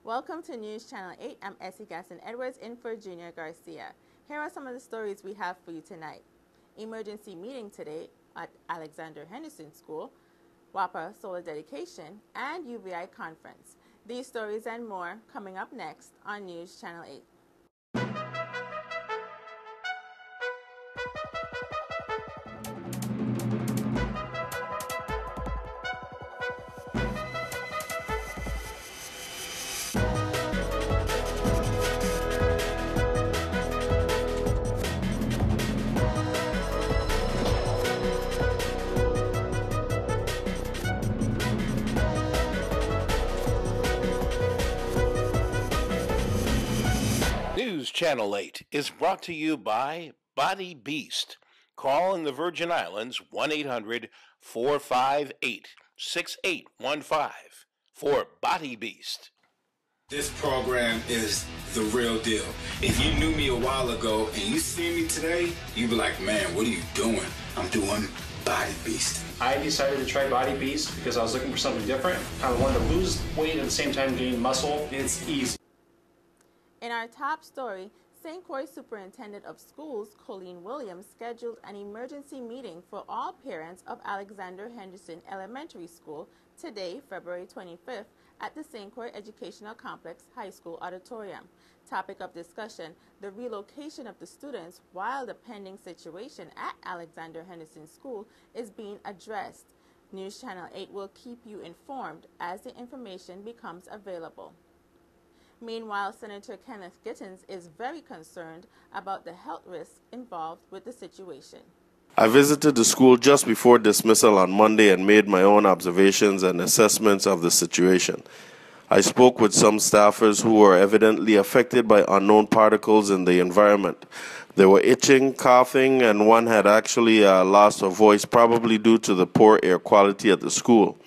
Welcome to News Channel 8. I'm Essie Gaston-Edwards in for Junior Garcia. Here are some of the stories we have for you tonight. Emergency meeting today at Alexander Henderson School, WAPA solar dedication, and UVI conference. These stories and more coming up next on News Channel 8. News Channel 8 is brought to you by Body Beast. Call in the Virgin Islands 1-800-458-6815 for Body Beast. This program is the real deal. If you knew me a while ago and you see me today, you'd be like, man, what are you doing? I'm doing Body Beast. I decided to try Body Beast because I was looking for something different. I wanted to lose weight at the same time gain muscle. It's easy. In our top story, St. Croix Superintendent of Schools, Colleen Williams, scheduled an emergency meeting for all parents of Alexander Henderson Elementary School today, February 25th, at the St. Croix Educational Complex High School Auditorium. Topic of discussion, the relocation of the students while the pending situation at Alexander Henderson School is being addressed. News Channel 8 will keep you informed as the information becomes available. Meanwhile, Senator Kenneth Gittens is very concerned about the health risks involved with the situation. I visited the school just before dismissal on Monday and made my own observations and assessments of the situation. I spoke with some staffers who were evidently affected by unknown particles in the environment. They were itching, coughing, and one had actually lost her voice, probably due to the poor air quality at the school.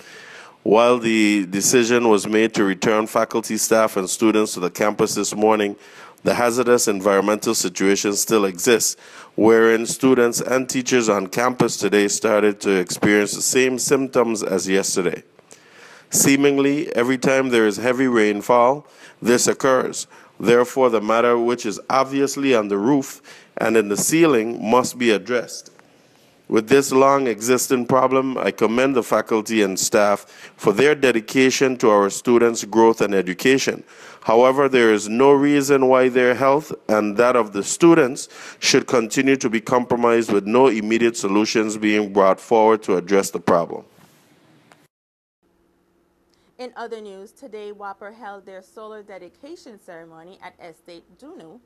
While the decision was made to return faculty, staff, and students to the campus this morning, the hazardous environmental situation still exists, wherein students and teachers on campus today started to experience the same symptoms as yesterday. Seemingly, every time there is heavy rainfall, this occurs. Therefore, the matter which is obviously on the roof and in the ceiling must be addressed. With this long-existing problem, I commend the faculty and staff for their dedication to our students' growth and education. However, there is no reason why their health and that of the students should continue to be compromised with no immediate solutions being brought forward to address the problem. In other news, today WAPA held their solar dedication ceremony at Estate Dunu.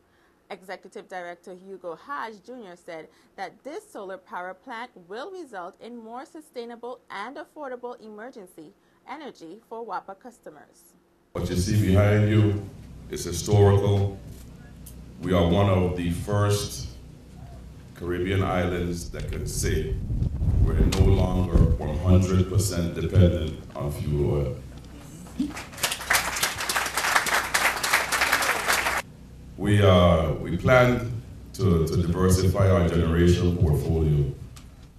Executive Director Hugo Hodge Jr. said that this solar power plant will result in more sustainable and affordable emergency energy for WAPA customers. What you see behind you is historical. We are one of the first Caribbean islands that can say we're no longer 100% dependent on fuel oil. We plan to diversify our generation portfolio.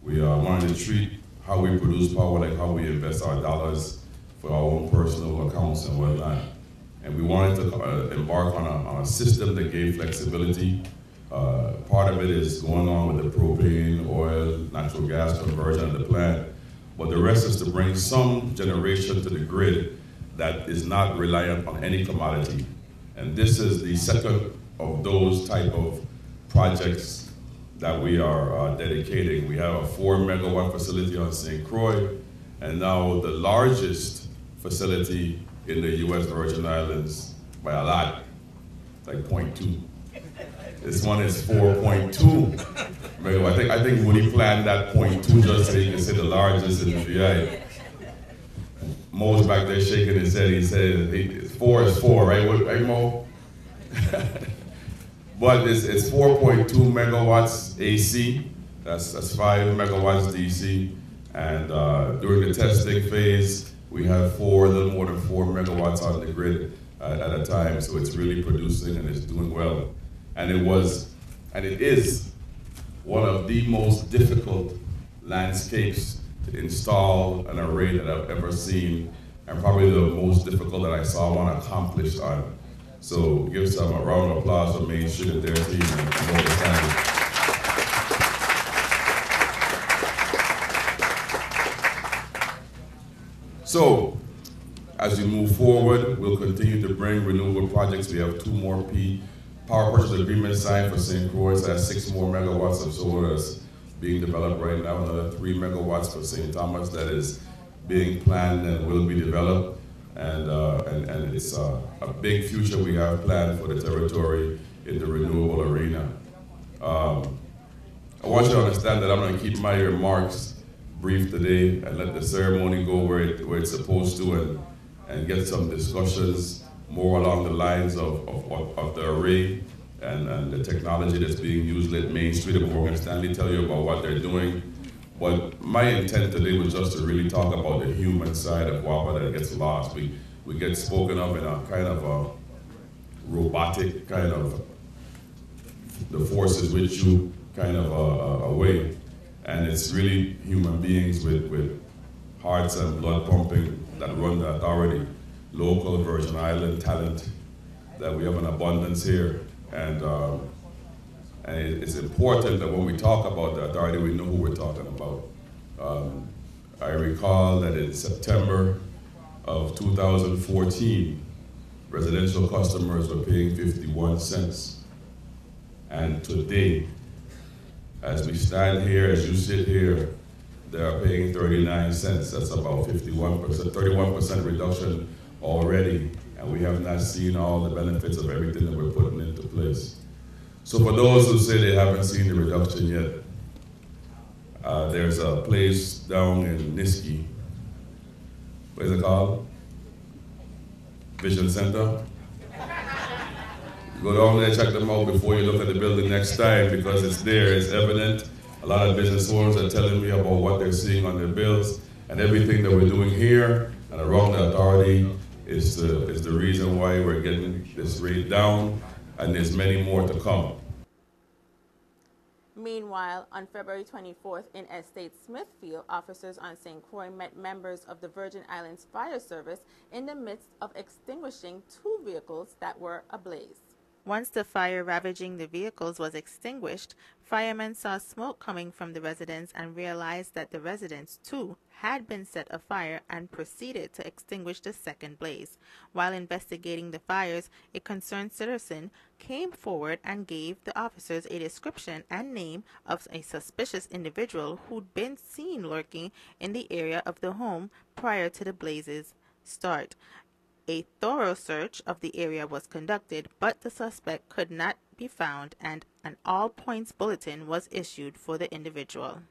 We wanted to treat how we produce power like how we invest our dollars for our own personal accounts and whatnot. And we wanted to embark on a system that gave flexibility. Part of it is going on with the propane, oil, natural gas conversion of the plant. But the rest is to bring some generation to the grid that is not reliant on any commodity. And this is the second of those type of projects that we are dedicating. We have a 4-megawatt facility on St. Croix, and now the largest facility in the U.S. Virgin Islands by a lot, like 0.2. This one is 4.2 megawatts. I think Woody planned that 0.2 just so he can say the largest in the VI. Mo's back there shaking his head. He said 4 is 4, right? Right, Mo? But it's 4.2 megawatts AC. That's 5 megawatts DC. And during the testing phase, we have a little more than 4 megawatts on the grid at a time. So it's really producing and it's doing well. And it is one of the most difficult landscapes to install an array that I've ever seen and probably the most difficult that I saw one accomplished on. So give some a round of applause for Main Street and their team and Morgan Stanley. So, as we move forward, we'll continue to bring renewable projects. We have 2 more power purchase agreements signed for St. Croix. That's 6 more megawatts of solar that's being developed right now. Another 3 megawatts for St. Thomas that is being planned and will be developed. And it's a big future we have planned for the territory in the renewable arena. I want you to understand that I'm going to keep my remarks brief today and let the ceremony go where it's supposed to and get some discussions more along the lines of the array and the technology that's being used. Let Main Street and Morgan Stanley tell you about what they're doing. But my intent today was just to really talk about the human side of WAPA that gets lost. We get spoken of in a kind of a robotic kind of the forces with you kind of a way. And it's really human beings with hearts and blood pumping that run the authority. Local Virgin Island talent that we have an abundance here. And it's important that when we talk about the authority, we know who we're talking about. I recall that in September of 2014, residential customers were paying 51 cents. And today, as we stand here, as you sit here, they are paying 39 cents. That's about 31% reduction already. And we have not seen all the benefits of everything that we're putting into place. So for those who say they haven't seen the reduction yet, there's a place down in Niski. What is it called? Vision Center. Go down there, check them out before you look at the building next time, because it's there, it's evident. A lot of business owners are telling me about what they're seeing on their bills, and everything that we're doing here and around the authority is the reason why we're getting this rate down, and there's many more to come. Meanwhile, on February 24th in Estate Smithfield, officers on St. Croix met members of the Virgin Islands Fire Service in the midst of extinguishing 2 vehicles that were ablaze. Once the fire ravaging the vehicles was extinguished, firemen saw smoke coming from the residence and realized that the residence, too, had been set afire and proceeded to extinguish the second blaze. While investigating the fires, a concerned citizen came forward and gave the officers a description and name of a suspicious individual who'd been seen lurking in the area of the home prior to the blaze's start. A thorough search of the area was conducted, but the suspect could not be found, and an all-points bulletin was issued for the individual.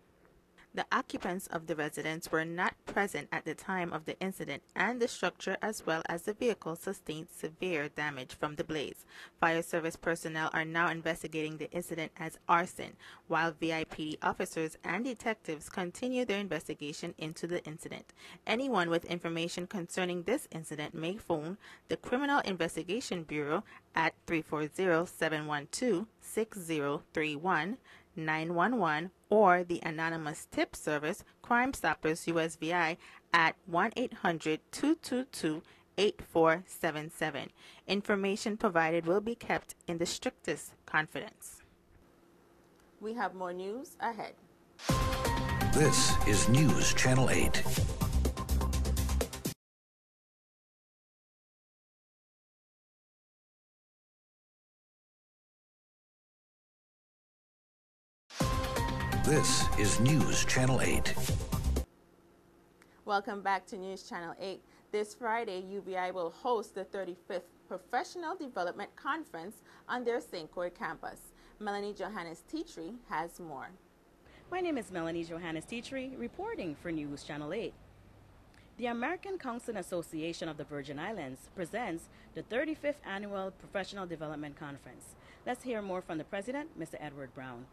The occupants of the residence were not present at the time of the incident, and the structure as well as the vehicle sustained severe damage from the blaze. Fire service personnel are now investigating the incident as arson, while VIPD officers and detectives continue their investigation into the incident. Anyone with information concerning this incident may phone the Criminal Investigation Bureau at 340-712-6031, 911, or the anonymous tip service Crime Stoppers USVI at 1-800-222-8477. Information provided will be kept in the strictest confidence. We have more news ahead. This is News Channel 8. This is News Channel 8. Welcome back to News Channel 8. This Friday, UVI will host the 35th Professional Development Conference on their St. Croix campus. Melanie Johannes Teetry has more. My name is Melanie Johannes Teetry, reporting for News Channel 8. The American Counseling Association of the Virgin Islands presents the 35th Annual Professional Development Conference. Let's hear more from the president, Mr. Edward Brown.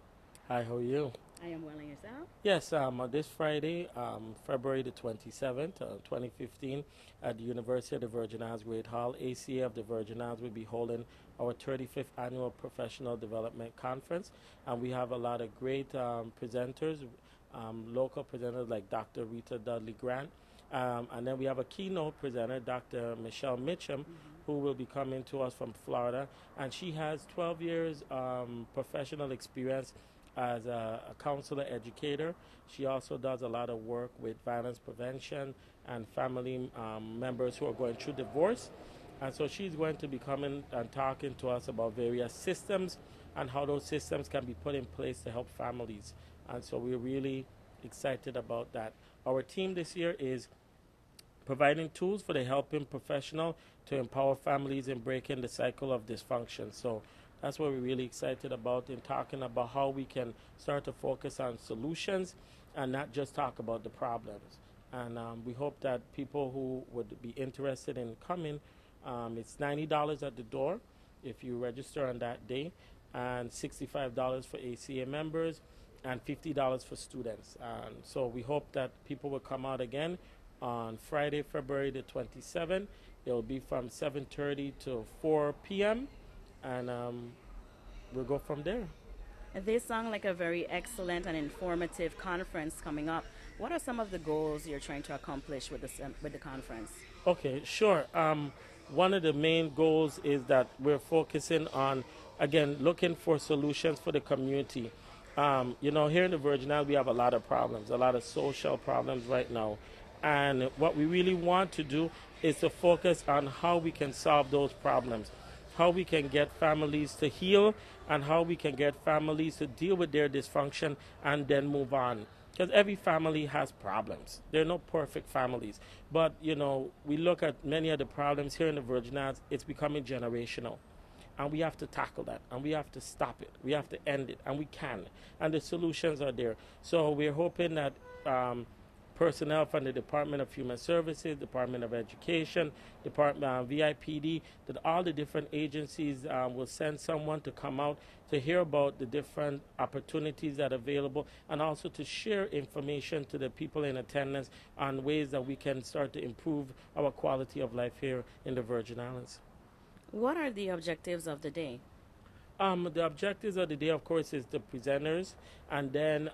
Hi, how are you? I am well, and yourself? Yes, this Friday, February the 27th, 2015, at the University of the Virgin Islands Great Hall, ACA of the Virgin Islands will be holding our 35th Annual Professional Development Conference. And we have a lot of great presenters, local presenters like Dr. Rita Dudley Grant, And then we have a keynote presenter, Dr. Michelle Mitchum, who will be coming to us from Florida. And she has 12 years professional experience as a counselor educator. She also does a lot of work with violence prevention and family members who are going through divorce. And so she's going to be coming and talking to us about various systems and how those systems can be put in place to help families. And so we're really excited about that. Our team this year is providing tools for the helping professional to empower families in breaking the cycle of dysfunction. So that's what we're really excited about in talking about how we can start to focus on solutions and not just talk about the problems. And we hope that people who would be interested in coming, it's $90 at the door if you register on that day, and $65 for ACA members, and $50 for students. And so we hope that people will come out again on Friday, February the 27th. It will be from 7:30 to 4 p.m. and we'll go from there. They sound like a very excellent and informative conference coming up. What are some of the goals you're trying to accomplish with the conference? Okay, sure. One of the main goals is that we're focusing on, again, looking for solutions for the community. Here in the Virgin Islands, we have a lot of problems, a lot of social problems right now. And what we really want to do is to focus on how we can solve those problems, how we can get families to heal, and how we can get families to deal with their dysfunction and then move on. Because every family has problems. There are no perfect families. But, we look at many of the problems here in the Virgin Islands, it's becoming generational. And we have to tackle that, and we have to stop it. We have to end it, and we can. And the solutions are there. So we're hoping that personnel from the Department of Human Services, Department of Education, Department VIPD, that all the different agencies will send someone to come out to hear about the different opportunities that are available, and also to share information to the people in attendance on ways that we can start to improve our quality of life here in the Virgin Islands. What are the objectives of the day? The objectives of the day, of course, is the presenters. And then,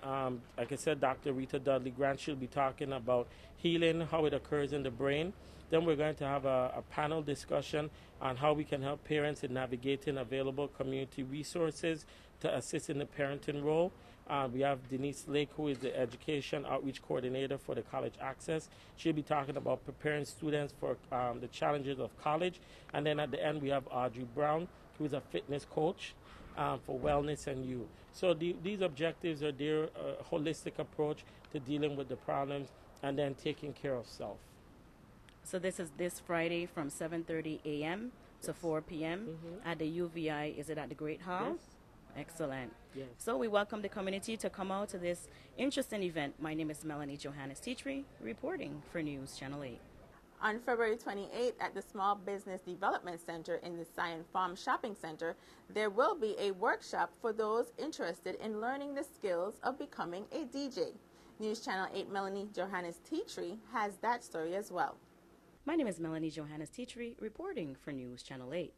like I said, Dr. Rita Dudley Grant, she'll be talking about healing, how it occurs in the brain. Then we're going to have a panel discussion on how we can help parents in navigating available community resources to assist in the parenting role. We have Denise Lake, who is the Education Outreach Coordinator for the College Access. She'll be talking about preparing students for the challenges of college. And then at the end, we have Audrey Brown, who is a fitness coach for wellness and youth. So these objectives are their holistic approach to dealing with the problems and then taking care of self. So this is this Friday from 7:30 a.m. to 4 p.m. At the UVI. Is it at the Great Hall? Yes. Excellent. Yes. So we welcome the community to come out to this interesting event. My name is Melanie Johannes Teetry, reporting for News Channel 8. On February 28th at the Small Business Development Center in the Scion Farm Shopping Center, there will be a workshop for those interested in learning the skills of becoming a DJ. News Channel 8 Melanie Johannes Teetry has that story as well. My name is Melanie Johannes Teetry, reporting for News Channel 8.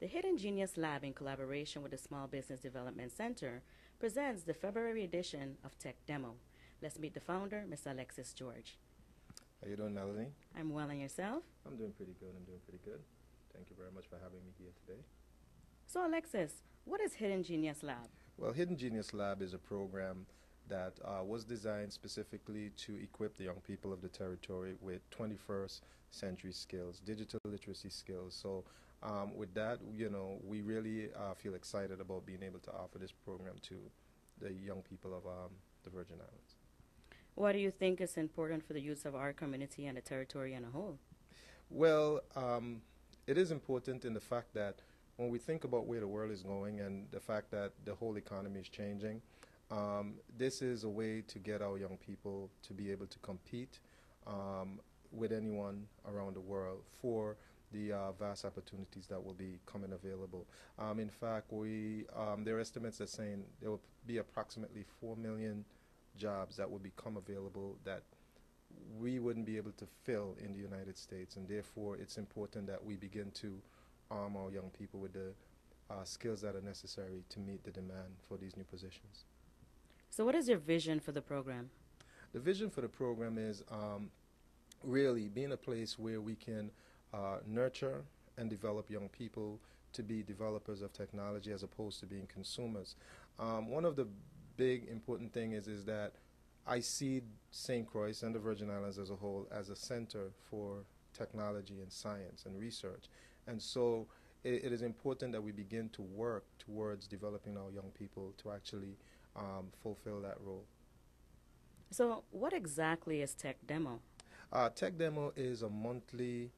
The Hidden Genius Lab, in collaboration with the Small Business Development Center, presents the February edition of Tech Demo. Let's meet the founder, Ms. Alexis George. How you doing, Melanie? I'm well, and yourself? I'm doing pretty good. Thank you very much for having me here today. So, Alexis, what is Hidden Genius Lab? Well, Hidden Genius Lab is a program that was designed specifically to equip the young people of the territory with 21st century skills, digital literacy skills. So with that, we really feel excited about being able to offer this program to the young people of the Virgin Islands. What do you think is important for the youth of our community and the territory as a whole? Well, it is important in the fact that when we think about where the world is going and the fact that the whole economy is changing, this is a way to get our young people to be able to compete with anyone around the world for the vast opportunities that will be coming available. In fact, there are estimates that saying there will be approximately 4 million jobs that will become available that we wouldn't be able to fill in the United States, and therefore it's important that we begin to arm our young people with the skills that are necessary to meet the demand for these new positions. So what is your vision for the program? The vision for the program is really being a place where we can nurture and develop young people to be developers of technology as opposed to being consumers. One of the big important thing is that I see St. Croix and the Virgin Islands as a whole as a center for technology and science and research. And so it is important that we begin to work towards developing our young people to actually fulfill that role. So what exactly is Tech Demo? Tech Demo is a monthly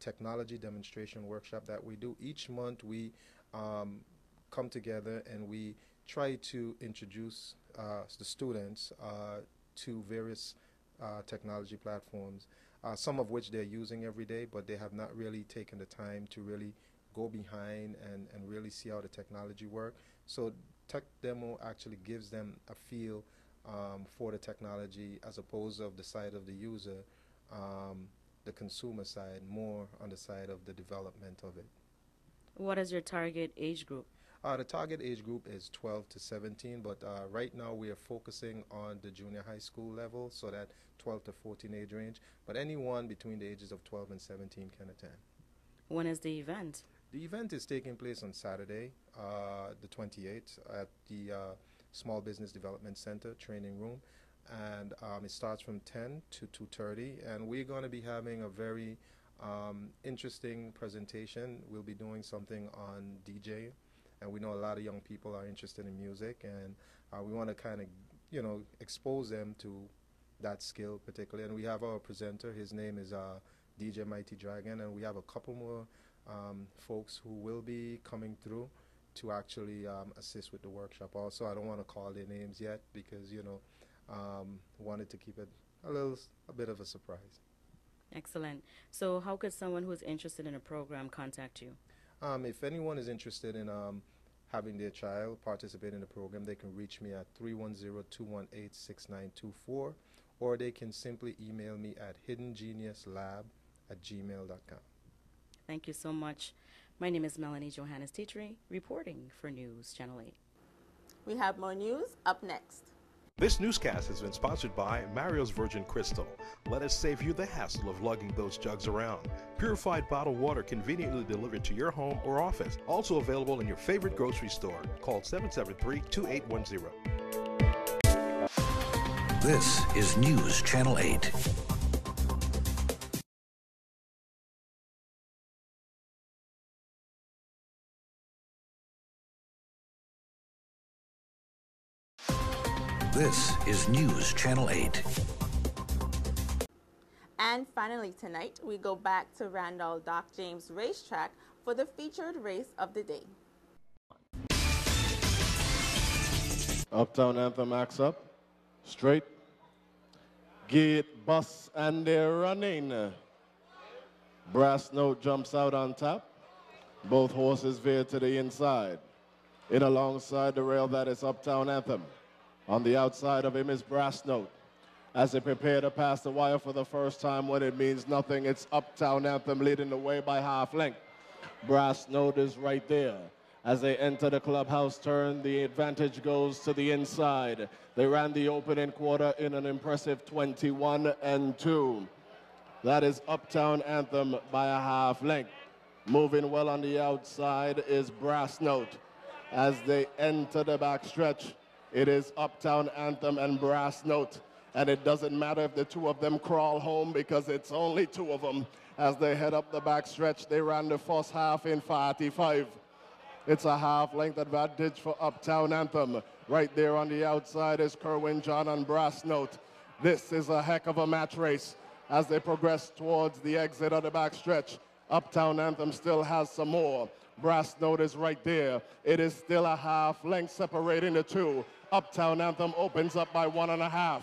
technology demonstration workshop that we do. Each month we come together and we try to introduce the students to various technology platforms, some of which they're using every day, but they have not really taken the time to really go behind and really see how the technology works. So Tech Demo actually gives them a feel for the technology as opposed of the side of the user, the consumer side, more on the side of the development of it. What is your target age group? The target age group is 12 to 17, but right now we are focusing on the junior high school level, so that 12 to 14 age range, but anyone between the ages of 12 and 17 can attend. When is the event? The event is taking place on Saturday, the 28th, at the Small Business Development Center training room, and it starts from 10 to 2:30, and we're going to be having a very interesting presentation. We'll be doing something on DJ, and we know a lot of young people are interested in music, and we want to kind of, expose them to that skill particularly. And we have our presenter. His name is DJ Mighty Dragon, and we have a couple more folks who will be coming through to actually assist with the workshop. Also, I don't want to call their names yet because wanted to keep it a bit of a surprise. Excellent. So how could someone who's interested in a program contact you? If anyone is interested in having their child participate in the program, they can reach me at 310-218-6924, or they can simply email me at hiddengeniuslab@gmail.com. Thank you so much. My name is Melanie Johannes Teachery, reporting for News Channel 8. We have more news up next. This newscast has been sponsored by Mario's Virgin Crystal. Let us save you the hassle of lugging those jugs around. Purified bottled water conveniently delivered to your home or office. Also available in your favorite grocery store. Call 773-2810. This is News Channel 8. This is News Channel 8. And finally tonight, we go back to Randall Doc James Racetrack for the featured race of the day. Uptown Anthem acts up, straight, gate, bus, and they're running. Brass Note jumps out on top. Both horses veer to the inside. In alongside the rail, that is Uptown Anthem. On the outside of him is Brass Note. As they prepare to pass the wire for the first time when it means nothing, it's Uptown Anthem leading the way by half length. Brass Note is right there. As they enter the clubhouse turn, the advantage goes to the inside. They ran the opening quarter in an impressive 21-2. That is Uptown Anthem by a half length. Moving well on the outside is Brass Note. As they enter the backstretch, it is Uptown Anthem and Brass Note. And it doesn't matter if the two of them crawl home because it's only two of them. As they head up the backstretch, they ran the first half in 45. It's a half-length advantage for Uptown Anthem. Right there on the outside is Kerwin John and Brass Note. This is a heck of a match race as they progress towards the exit of the backstretch. Uptown Anthem still has some more. Brass Note is right there. It is still a half-length separating the two. Uptown Anthem opens up by 1.5.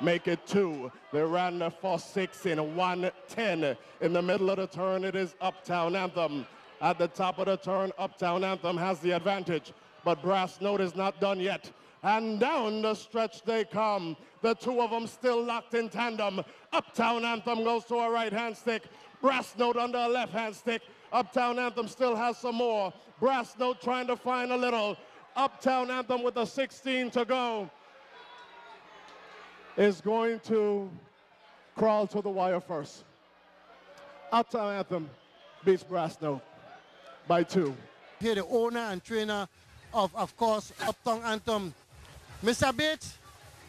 Make it 2. They ran the first 6 in 1:10. In the middle of the turn, it is Uptown Anthem. At the top of the turn, Uptown Anthem has the advantage, but Brass Note is not done yet. And down the stretch they come. The two of them still locked in tandem. Uptown Anthem goes to a right-hand stick. Brass Note under a left-hand stick. Uptown Anthem still has some more. Brass Note trying to find a little. Uptown Anthem with a 16 to go is going to crawl to the wire first. Uptown Anthem beats Brass Note by 2. Here the owner and trainer of course, Uptown Anthem. Mr. Bates,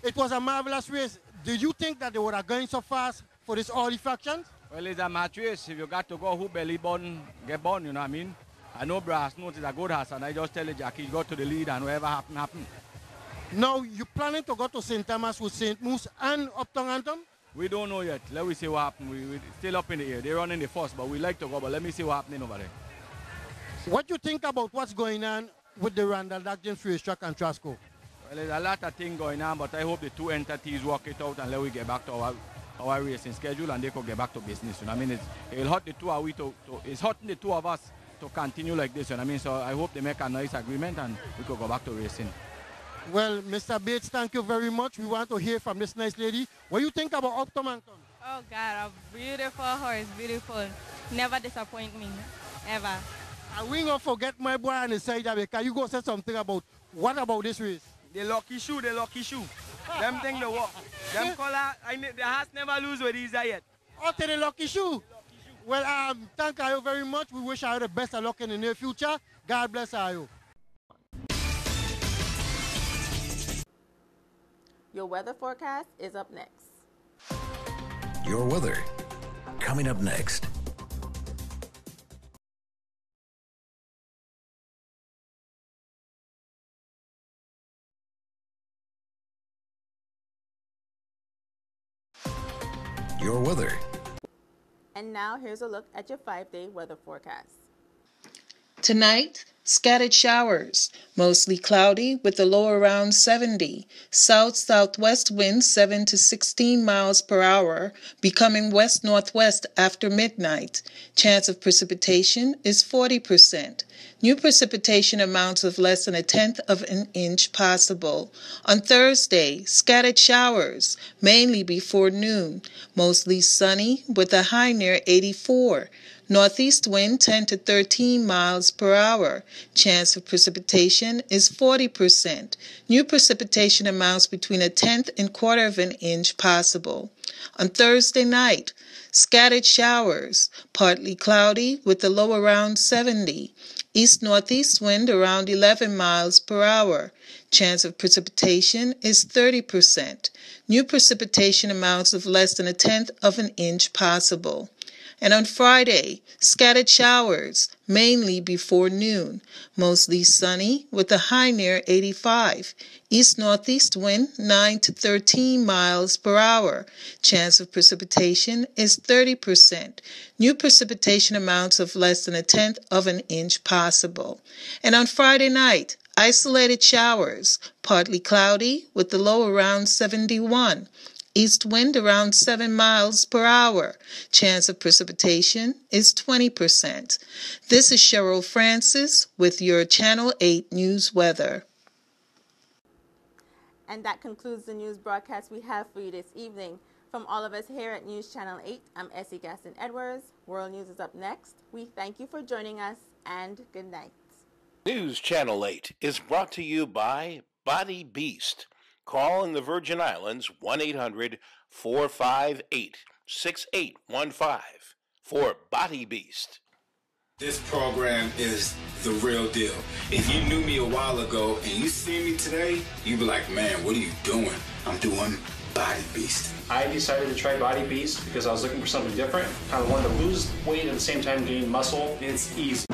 it was a marvelous race. Do you think that they would have gone so fast for this early fraction? Well, it's a match race. If you got to go who belly bun, get bun, you know what I mean? I know Brass Note is a good horse, and I just tell you, Jackie, go to the lead, and whatever happen, happen. Now, you planning to go to St. Thomas with St. Moose and Uptown Anthem? We don't know yet. Let me see what happens. We're still up in the air. They're running the first, but we like to go, but let me see what happening over there. What do you think about what's going on with the Randall Dock James Racetrack and Trasco? Well, there's a lot of things going on, but I hope the two entities work it out and let we get back to our racing schedule and they could get back to business. You know what I mean? It'll hurt the two of we it's hurting the two of us to continue like this. You know what I mean? So I hope they make a nice agreement and we could go back to racing. Well, Mr. Bates, thank you very much. We want to hear from this nice lady. What do you think about Uptown Anthem? Oh, God, a beautiful horse, beautiful. Never disappoint me, ever. And we going to forget my boy on the side of it. Can you go say something about, what about this race? The lucky shoe, the lucky shoe. Them thing the walk. Them color, the horse never lose with these yet. Oh, to the lucky shoe. Well, thank you very much. We wish you the best of luck in the near future. God bless you. Your weather forecast is up next. Your weather coming up next. Your weather. And now here's a look at your 5-day weather forecast. Tonight, scattered showers, mostly cloudy with a low around 70. South-southwest winds 7 to 16 miles per hour, becoming west-northwest after midnight. Chance of precipitation is 40%. New precipitation amounts of less than 1/10 of an inch possible. On Thursday, scattered showers, mainly before noon. Mostly sunny with a high near 84. Northeast wind 10 to 13 miles per hour. Chance of precipitation is 40%. New precipitation amounts between 1/10 and 1/4 of an inch possible. On Thursday night, scattered showers, partly cloudy with a low around 70. East-northeast wind around 11 miles per hour. Chance of precipitation is 30%. New precipitation amounts of less than 1/10 of an inch possible. And on Friday, scattered showers, mainly before noon. Mostly sunny with a high near 85. East-northeast wind 9 to 13 miles per hour. Chance of precipitation is 30%. New precipitation amounts of less than 1/10 of an inch possible. And on Friday night, isolated showers, partly cloudy with a low around 71. East wind around 7 miles per hour. Chance of precipitation is 20%. This is Cheryl Francis with your Channel 8 News Weather. And that concludes the news broadcast we have for you this evening. From all of us here at News Channel 8, I'm Essie Gaston-Edwards. World News is up next. We thank you for joining us, and good night. News Channel 8 is brought to you by Body Beast. Call in the Virgin Islands 1-800-458-6815 for Body Beast. This program is the real deal. If you knew me a while ago and you see me today, you'd be like, man, what are you doing? I'm doing Body Beast. I decided to try Body Beast because I was looking for something different. I wanted to lose weight at the same time gain muscle. It's easy.